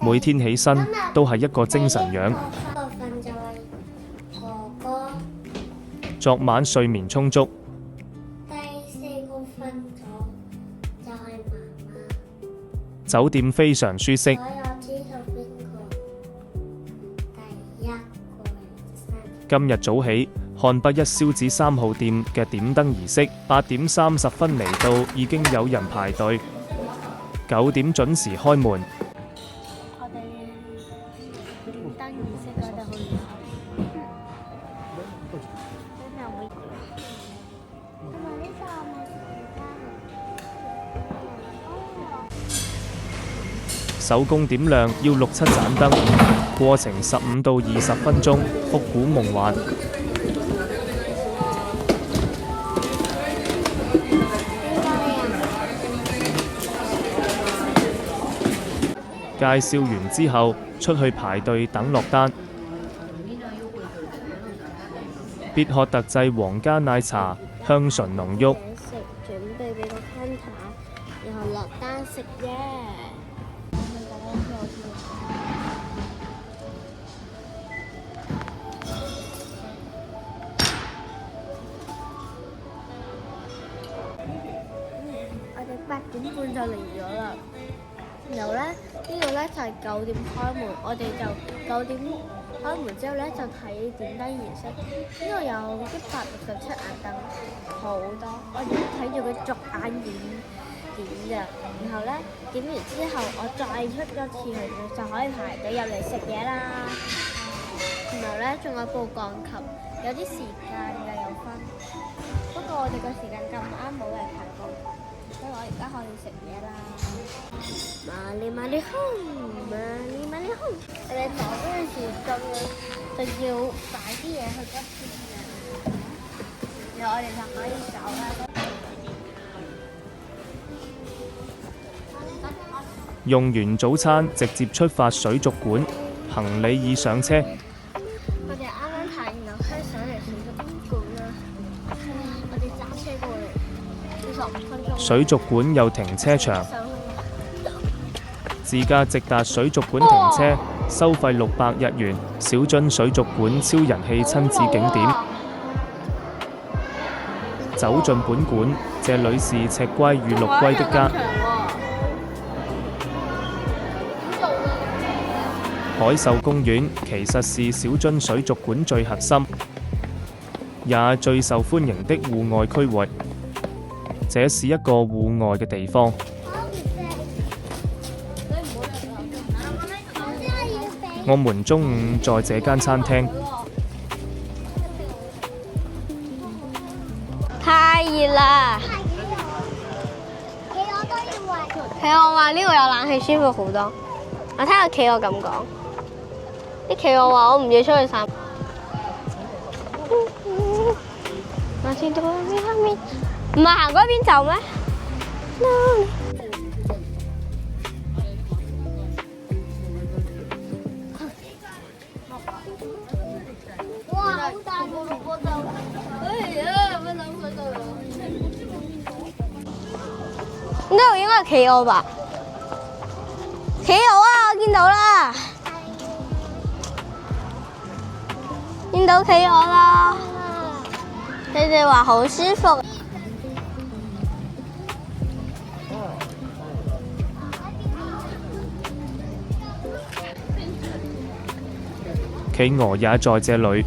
每天起身都係一個精神樣。瞓就係哥哥，昨晚睡眠充足，第4個瞓咗就係媽媽。酒店非常舒適。所以我知道邊個第一個生日。今日早起，漢北一燒子3號店嘅點燈儀式8點30分嚟到，已經有人排隊。9點準時開門。我哋點燈儀式嗰度去咗。手工點亮要6、7盞燈，過程15到20分鐘，復古夢幻。介紹完之後，出去排隊等落單。必喝特製皇家奶茶，香醇濃郁。食準備俾個 counter，然後落單食耶。我哋8點半就嚟咗啦。然後咧，呢度咧就係9點開門，我哋就9點開門之後咧就睇點燈儀式。呢度有167盞燈，好多，我哋睇住佢逐眼點咋。然後咧點完之後，我再出一次去就可以排隊入嚟食嘢啦。然後咧仲有部鋼琴，有啲時間嘅有分，不過我哋個時間咁啱冇人排工，所以我而家可以食嘢啦。麻利麻利空，麻利麻利空。我哋走嗰陣時就要擺啲嘢去嗰邊，然後我哋就可以走啦。用完早餐直接出發水族館，行李已上車。我哋啱啱排完樓梯上嚟水族館啦，我哋揸車過嚟，45分鐘。水族館有停車場。自駕直達水族館停車，收費600日元。小津水族館超人氣親子景點。走進本館，謝女士赤龜與陸龜的家。海獸公園其實是小津水族館最核心，也最受歡迎的戶外區域。這是一個戶外嘅地方。我們中午在這間餐廳。太熱啦！企鵝都要話。係啊，我話呢度有冷氣舒服好多。我聽個企鵝咁講，啲企鵝話我唔要出去散。我見到呢後面，唔係行嗰邊走咩？哇！好大個蘿蔔豆，哎呀，乜諗佢到啊？呢度應該係企鵝吧？企鵝啊！我見到啦，見到企鵝啦。你哋話好舒服。企鵝也在這裏。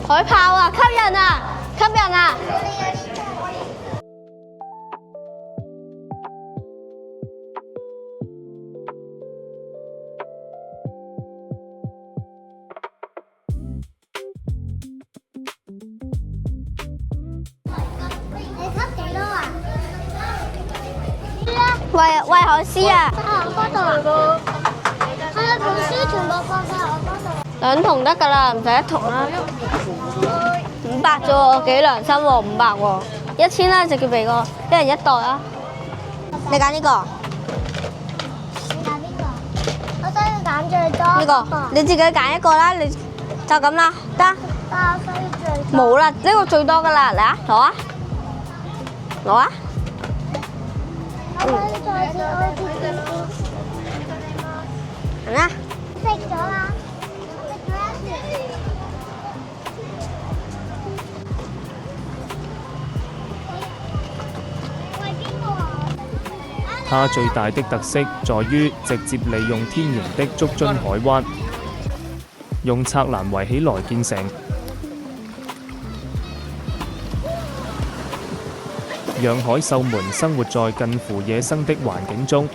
海豹啊，吸引啊，吸引啊！你吸幾多啊？喂海獅啊！我嗰度，我哋本書全部放晒我嗰度。2桶得㗎啦，唔使1桶啦。500啫喎，幾良心喎，500喎，1000啦，直接俾個1人1袋啦。你揀呢個？你揀邊個？我想揀最多呢個？你自己揀一個啦，你就咁啦，得。但我想要最多。冇啦，呢個最多噶啦，嚟啊，攞啊，攞啊。我可以再次行啦。食咗啦，食咗一條。喂，邊個啊？它最大的特色在於直接利用天然的竹津海灣，用柵欄圍起來建成，讓海獸們生活在近乎野生的環境中。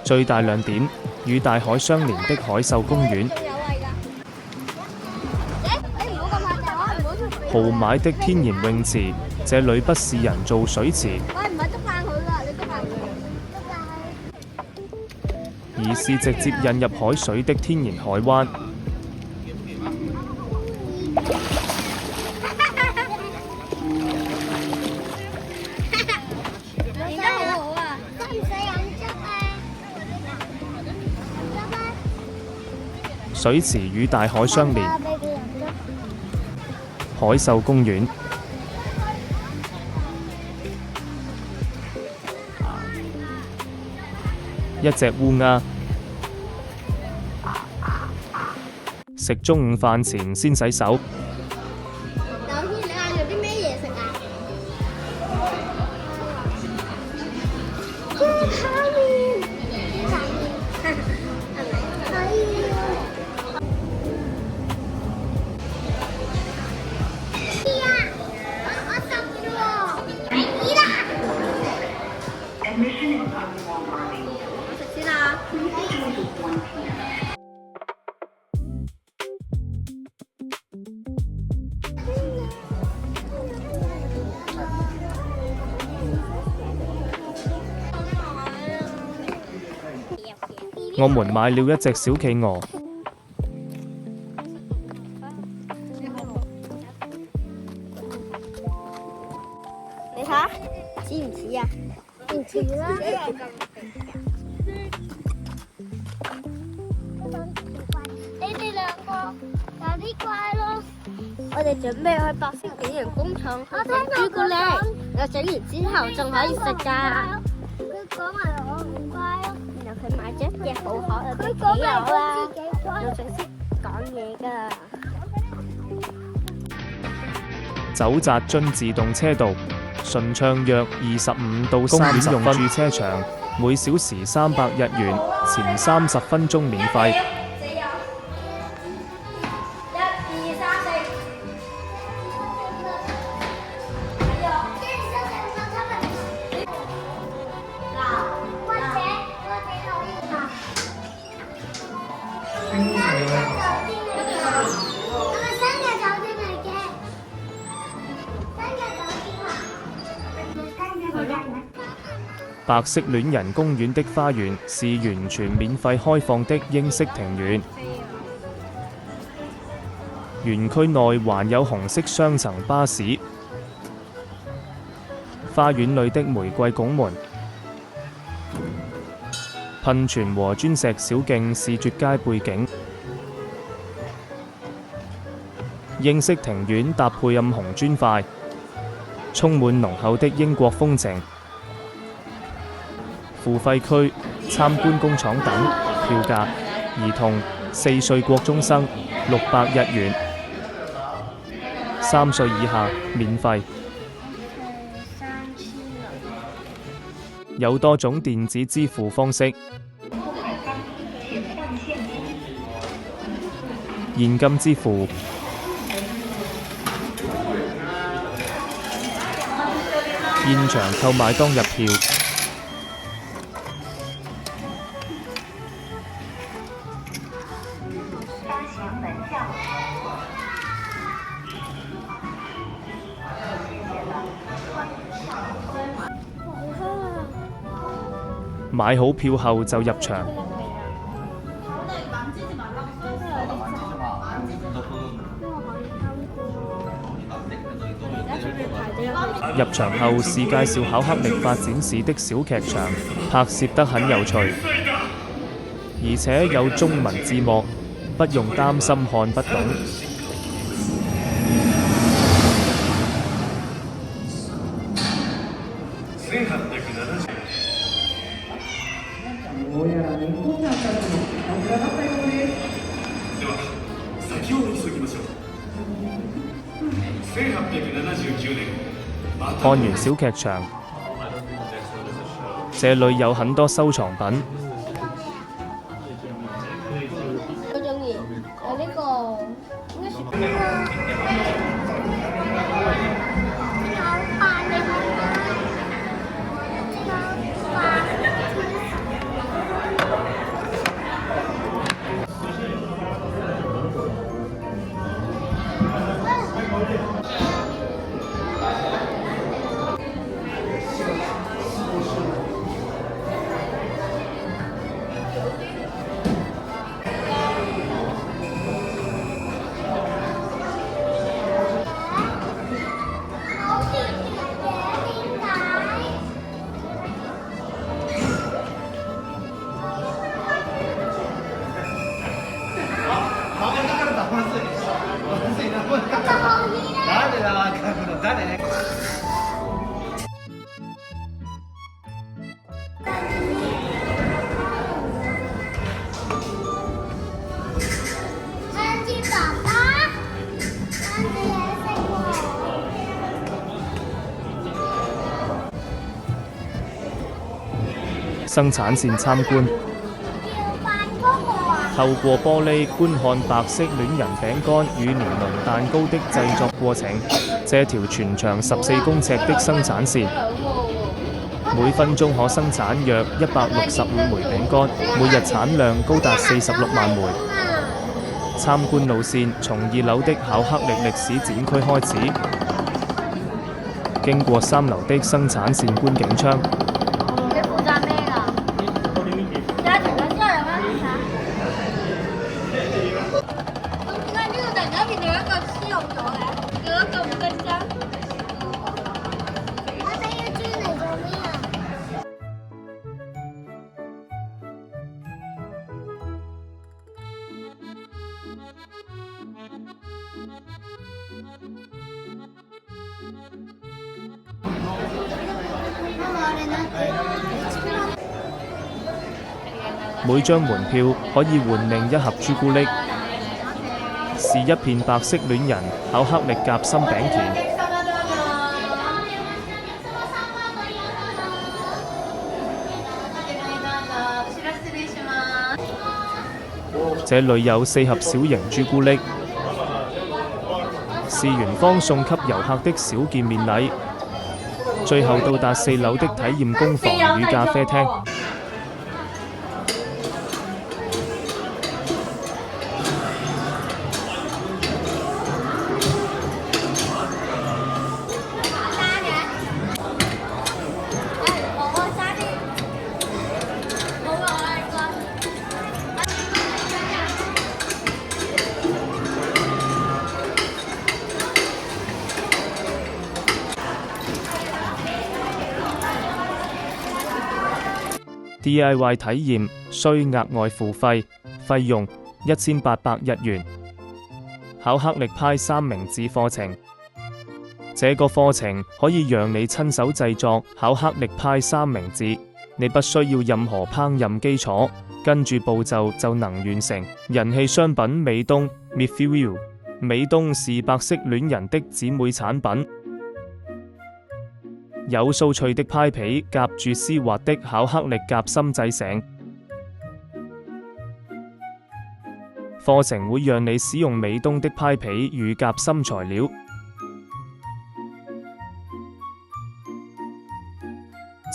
最大亮點與大海相連的海獸公園，豪邁的天然泳池，這裏不是人造水池，喂，唔係捉爛佢啦，你捉爛佢。而是直接引入海水的天然海灣。練得好好啊！使唔使飲汁啊？飲汁啊！水池與大海相連，俾佢飲汁。海獸公園。一隻烏鴉食中午飯前先洗手。劉軒，你嗌咗啲咩嘢食啊？豬扒麵。豬扒麵。係咪？係啊。係啊！我十啫喎。係啦。我食先啦。我們買了一隻小企鵝，你睇下，似唔似啊？唔似啦。你哋兩個有啲乖咯。我哋準備去白色戀人工廠去食朱古力，我整完之後仲可以食㗎。佢講埋我唔乖咯。然後佢買咗一隻好可愛嘅佢企講埋鵝啦佢，自己乖。我仲識講嘢㗎。走扎津自動車道，順暢約25到30分，用駐車場，每小時300日元，前30分鐘免費。白色戀人公園的花園是完全免費開放的英式庭園，園區內還有紅色雙層巴士。花園裏的玫瑰拱門、噴泉和磚石小徑是絕佳背景。英式庭院搭配暗紅磚塊，充滿濃厚的英國風情。付費區、參觀工廠等，票價兒童4歲國中生600日元，3歲以下免費。有多種電子支付方式，現金支付、現場購買當日票。買好票後就入場。入場後是介紹巧克力發展史的小劇場，拍攝得很有趣，而且有中文字幕，不用擔心看不懂。看完小劇場，這裏有很多收藏品。我中意有呢個應該生產線參觀，透過玻璃觀看白色戀人餅乾與年輪蛋糕的製作過程。這條全長14公尺的生產線，每分鐘可生產約165枚餅乾，每日產量高達46萬枚。參觀路線從2樓的巧克力歷史展區開始，經過3樓的生產線觀景窗。每張門票可以換領1盒朱古力，是一片白色戀人巧克力夾心餅田。這裏有4盒小型朱古力，是園方送給遊客的小見面禮。最後到達4樓的體驗工房與咖啡廳。DIY 體驗需額外付費，費用1800日元。巧克力派三明治課程，這個課程可以讓你親手製作巧克力派三明治，你不需要任何烹飪基礎，跟住步驟就能完成。人氣商品美東 Milky， 美東是白色戀人的姊妹產品。有酥脆的派皮夾住絲滑的巧克力夾心製成。課程會讓你使用美東的派皮與夾心材料，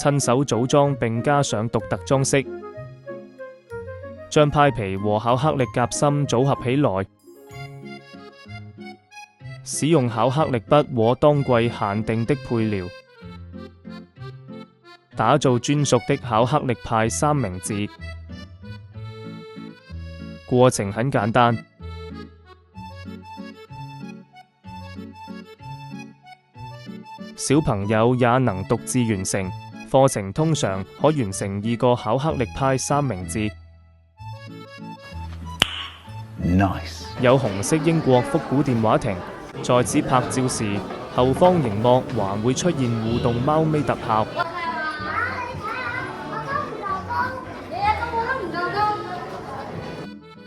親手組裝並加上獨特裝飾，將派皮和巧克力夾心組合起來，使用巧克力筆和當季限定的配料，打造專屬的巧克力派三明治。過程很簡單，小朋友也能獨自完成。課程通常可完成2個巧克力派三明治。Nice。有紅色英國復古電話亭，在此拍照時，後方熒幕還會出現互動貓咪特效。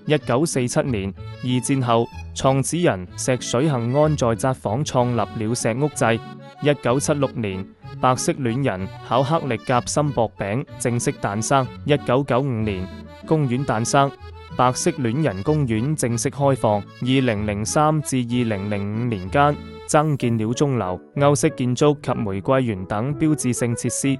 1947年，2戰後，創始人石水幸安在札幌創立了石屋製。1976年，白色戀人巧克力夾心薄餅正式誕生。1995年，公園誕生，白色戀人公園正式開放。2003至2005年間，增建了鐘樓、歐式建築及玫瑰園等標誌性設施。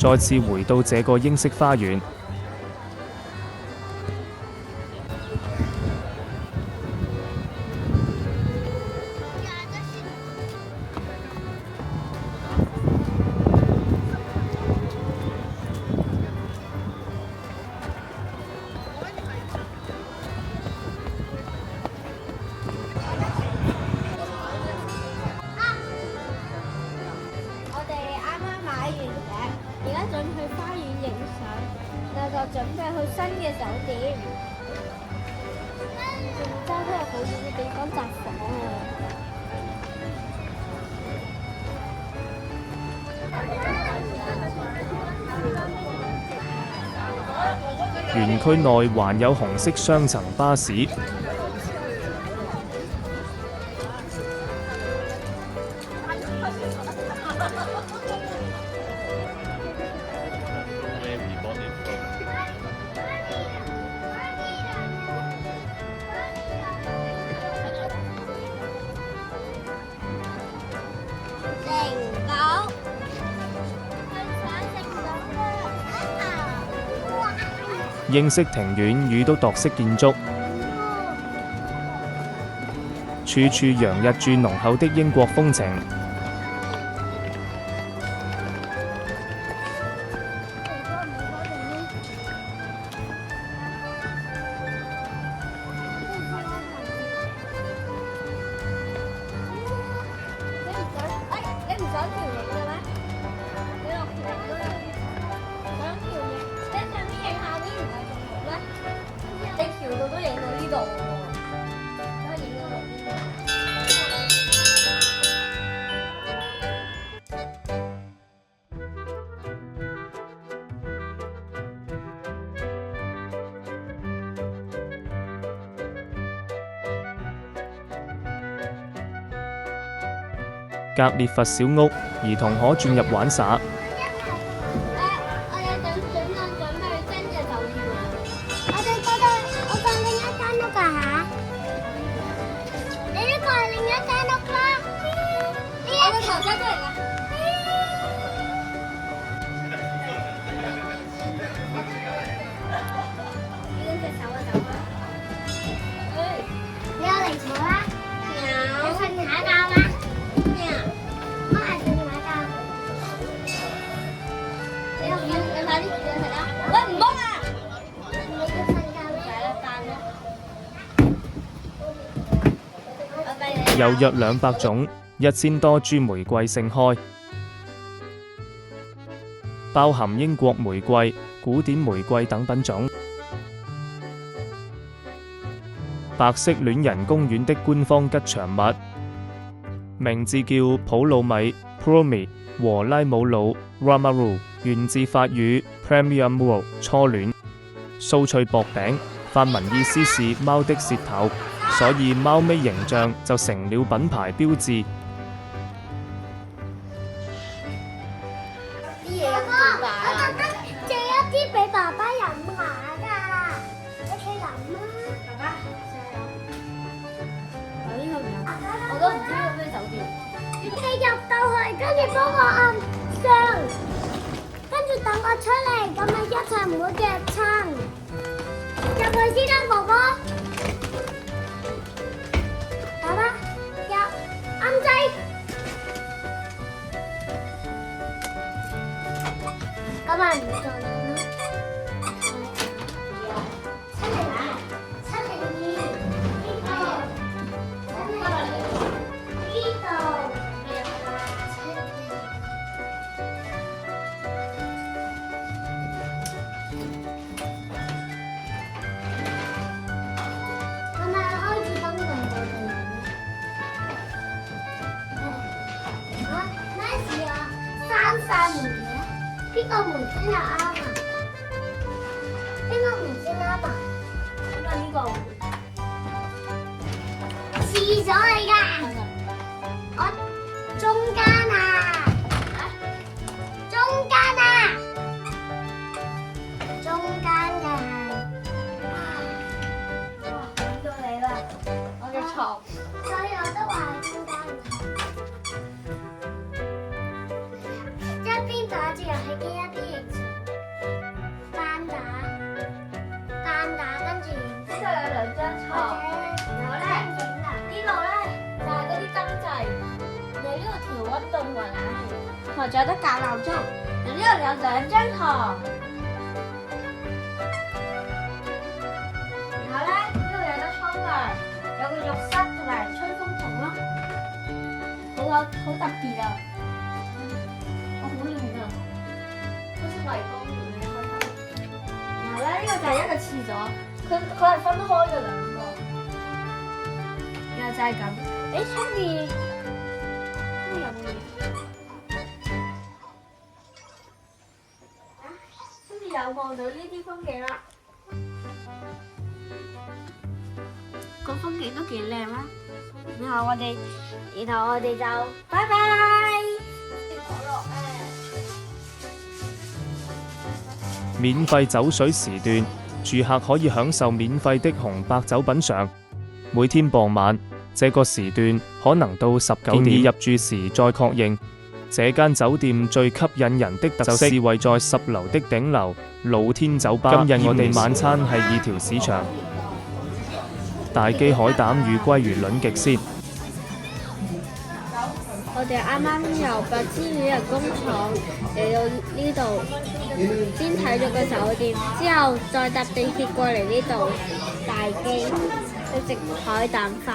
再次回到這個英式花園，我哋啱啱買完嘢，而家準去花園影相，然後就準備去新嘅酒店。揸車去好遠嘅地方札幌啊！園區內還有紅色雙層巴士。英式庭院與都鐸式建築，處處洋溢住濃厚的英國風情。你唔想條影嘅咩？你落條影啦，想條影，你上邊影下邊唔係仲好咩？你條到都影到呢度喎，可以影到落邊度？格列佛小屋，兒童可轉入玩耍。我哋準備真嘅酒店啊！我個另一間屋啊嚇，你呢個係另一間屋啦。我個頭真都嚟啦！呢隻手啊手啊！你有嚟坐啦？有瞓下覺嗎？我係瞓下覺。你快啲食啦！喂，唔好啊！你要瞓覺咩？係啦，彈咯。我俾你。有約200種，1000多株玫瑰盛開，包含英國玫瑰、古典玫瑰等品種。白色戀人公園的官方吉祥物，名字叫普魯米 （Plumi） 和拉姆魯 （Ramaru），源自法語 Premier Mou 初戀。酥脆薄餅，法文意思是貓的舌頭，所以貓咪形象就成了品牌標誌。啲嘢咁大啊！我覺得借一啲俾爸爸飲下㗎，你去飲啦。爸爸，我呢個唔飲，我都唔知個咩酒店。你入到去，跟住幫我按上，跟住等我出嚟唔好夾親。入去先啦，哥哥。爸爸，入啱掣。今晚唔好再諗啦。閂門嘅，邊個門先係啱啊？邊個門先啱啊？咁啊呢個門，廁所嚟㗎。我中間啊，中間啊，中間㗎。哇，揾到你啦！我嘅床，所以我都話係中間。打住遊戲機一邊影相，單打，跟住呢度有兩張床，然後咧呢度咧就係嗰啲燈掣，然後呢度調溫度同埋冷氣，同埋仲有得校鬧鐘。然後呢度有兩張床，然後咧呢度有得沖涼，有個浴室同埋吹風筒咯，好特別啊！然後咧，呢個就係一個廁所，佢係分開嘅兩個，然後就係咁。誒，出面有冇嘢？出面有望到呢啲風景啦，個風景都幾靚啦。然後我哋就拜拜。免費酒水時段，住客可以享受免費的紅白酒品嚐。每天傍晚，這個時段可能到19點。建議入住時再確認。這間酒店最吸引人的特色是位在10樓的頂樓露天酒吧。今日我哋晚餐係二條市場，大基海膽與鮭魚卵極鮮。我哋啱啱由白千里人工廠嚟到呢度，先睇咗個酒店，之後再搭地鐵過嚟呢度大基去食海膽飯。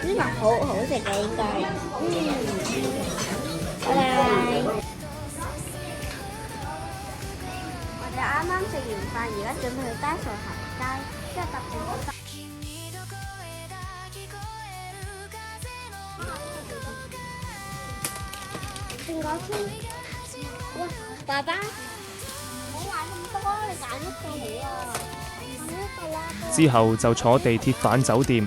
呢個好好食嘅應該。拜拜。我哋啱啱食完飯，而家準備去街上行街，之後搭地鐵。轉個圈，哇！爸爸，唔好玩咁多，你揀一個好啊，揀一個啦。之後就坐地鐵返酒店。